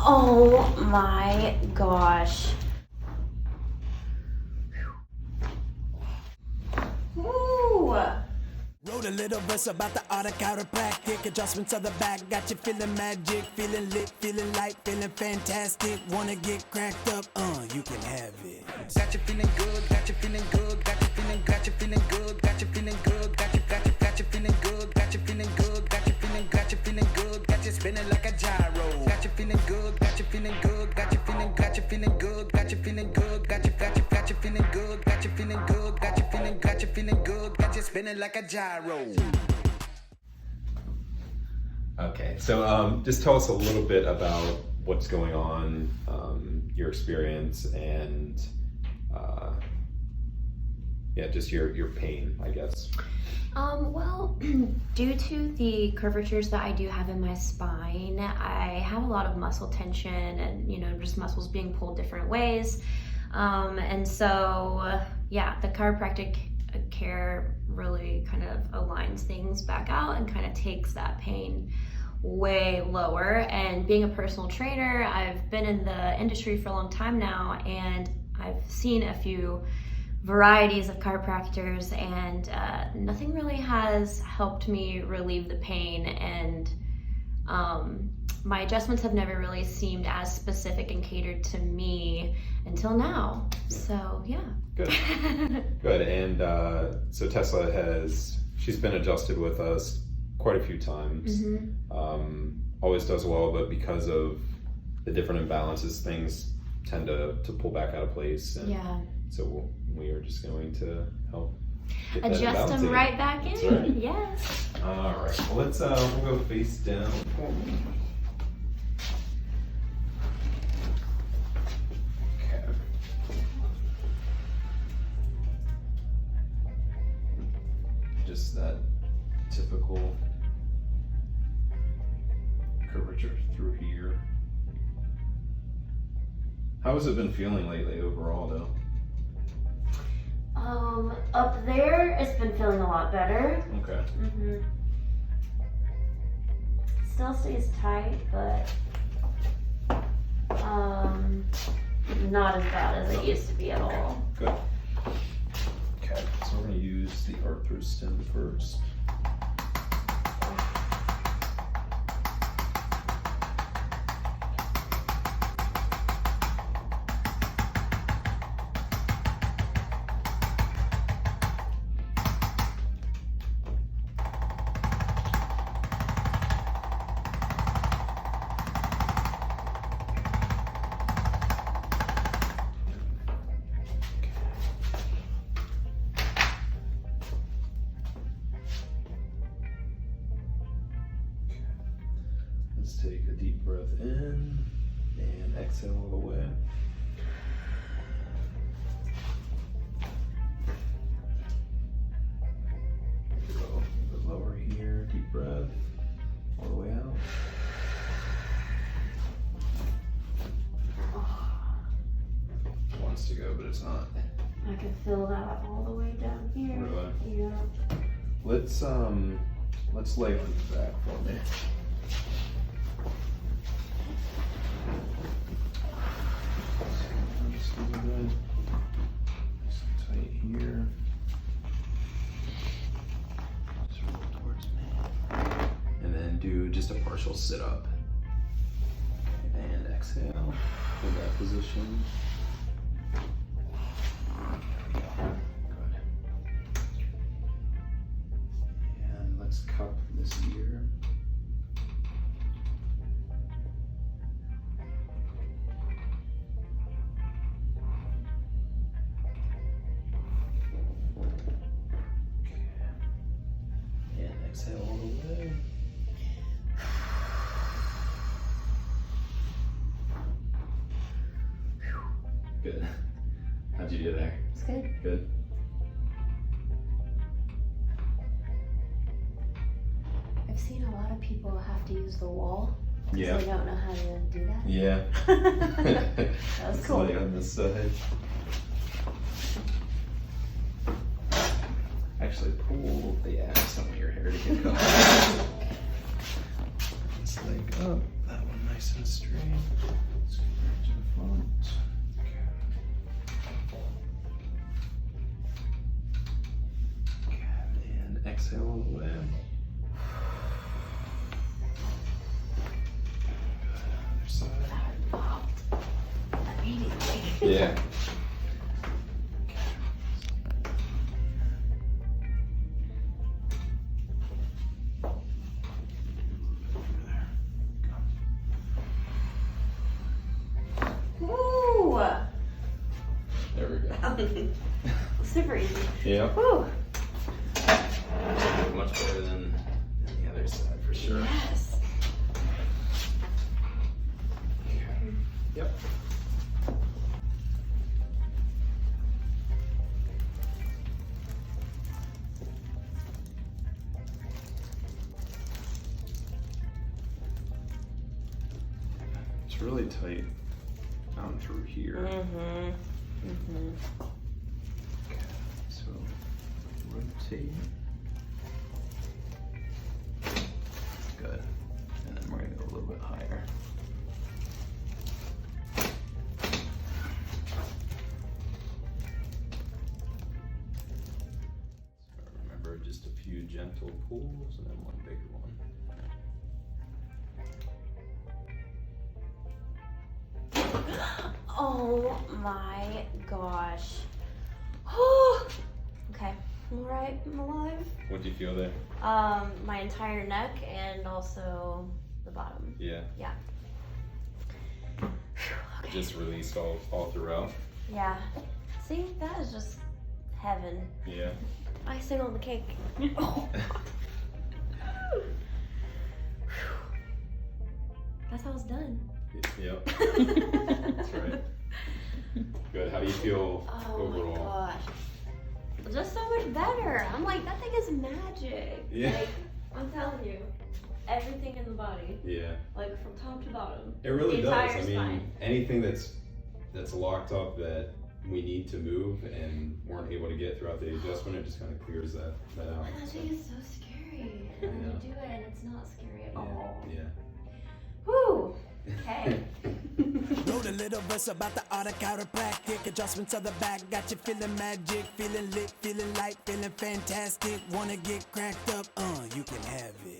Oh my gosh. Woo! Wrote a little verse about the art of chiropractic, adjustments of the back, got you feeling magic, feeling lit, feeling light, feeling fantastic, wanna get cracked up, you can have it. Got you feeling good, got you feeling good, got you feeling good, got you feeling good, got you feeling good, got you feeling good, got you feeling good, got you feeling good, got you spinning like a gyro. Got you feeling good, got you feeling good, got you feeling good, got you feeling good, got you feeling good, got you feeling good, got you feeling good, got you feeling good, got you spinning like a gyro. Okay, so just tell us a little bit about what's going on, your experience, and yeah, just your pain, I guess. Well, due to the curvatures that I do have in my spine, I have a lot of muscle tension and, you know, just muscles being pulled different ways. And so, yeah, the chiropractic care really kind of aligns things back out and kind of takes that pain way lower. And being a personal trainer, I've been in the industry for a long time now, and I've seen a few varieties of chiropractors, and nothing really has helped me relieve the pain, and my adjustments have never really seemed as specific and catered to me until now. So yeah. Good. Good. And so Tesla she's been adjusted with us quite a few times. Always does well, but because of the different imbalances, things tend to pull back out of place. And yeah. So we are just going to help get adjust them right back in. Right. Yes. All right. Well, let's we'll go face down. Okay. Just that typical curvature through here. How has it been feeling lately overall, though? Up there, it's been feeling a lot better. Okay. Still stays tight, but not as bad as it used to be at all. Good. Okay, so we're going to use the Arthrostim first. Let's take a deep breath in and exhale all the way. Go a little bit lower here, deep breath all the way out. Wants to go, but it's not. I can feel that all the way down here. Really? Yeah. Let's lay on your back for me. Just a little bit. Nice and tight here. Just roll towards me. And then do just a partial sit up. And exhale. Hold that position. Cup this ear. Okay. And exhale all the way. Good. How'd you do there? It's good. Good. I've seen a lot of people have to use the wall. Yeah. They don't know how to do that. Yeah. That was cool. Lay on this side. Actually, pull the ass on your hair to get going. This leg up, that one nice and straight. Let's get back to the front. Okay. And exhale all the way. Good. Other side. Immediately. Yeah. Woo! There we go. Super easy. Yeah. Woo! Much better than the other side for sure. Yes. Yep. It's really tight down through here. Okay, so rotate. Good. And then we're gonna go a little bit higher. So remember, just a few gentle pulls and then one bigger one. Oh my gosh. Okay, I'm alright, I'm alive. What do you feel there? My entire neck and also the bottom. Yeah. Yeah. Okay. Just released all throughout. Yeah. See, that is just heaven. Yeah. Icing on the cake. Oh. That's how it's done. Yep. That's right. Good. How do you feel overall? Oh my gosh. Just so much better. I'm like, that thing is magic. Yeah. Like, I'm telling you, everything in the body, Yeah. like from top to bottom. It really the does. entire I mean, spine. anything that's locked up that we need to move and weren't able to get throughout the adjustment, it just kind of clears that out. And I think it's so scary. And then you do it and it's not scary at all. Yeah. Woo! Okay. Wrote a little verse about the art of chiropractic, adjustments of the back, got you feeling magic, feeling lit, feeling light, feeling fantastic. Wanna get cracked up? You can have it.